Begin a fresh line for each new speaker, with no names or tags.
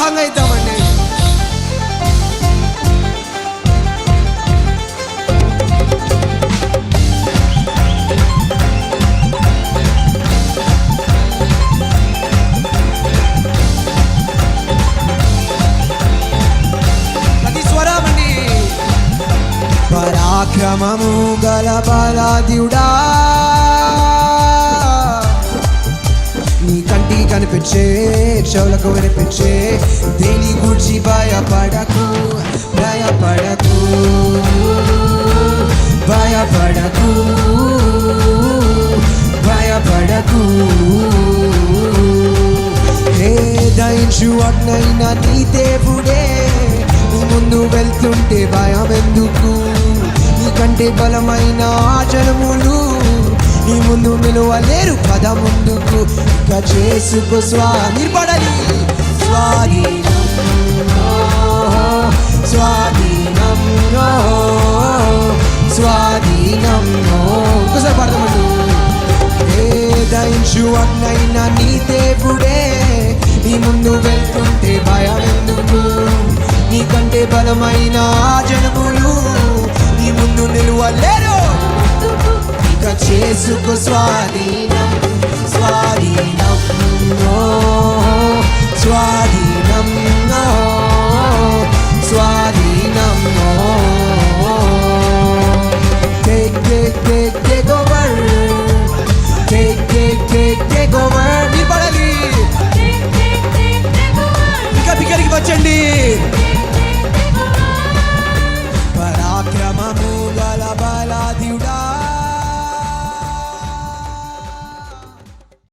ఉత్సాహంగా ఇద్దామండి. ప్రతి స్వరమండి. పరాక్రమము గల బలాద్యుడా, నీ కంటి కనిపించే చెవులకు వినిపించే దేని గురించి భయపడకు, భయపడకు, భయపడకు, భయపడకు. ఏ దయించు అగ్నైన నీ దేవుడే నీ ముందు వెళ్తుంటే భయం ఎందుకు? నీకంటే బలమైన జనములు నీ ముందు నిలువలేరు పద ముందుకు. ఇక చేసుకో నిలబడాలి. స్వాధీనం స్వాధీనం స్వాధీనం. ఒకసారి పడతామంటూ ఏ దయించు అగ్నైన నీ దేవుడే నీ ముందు వెళ్తుంటే భయం ఎందుకు? నీకంటే బలమైన జనములు నీ ముందు నిలువలేరు. ఇక చేసుకో స్వాధీనం.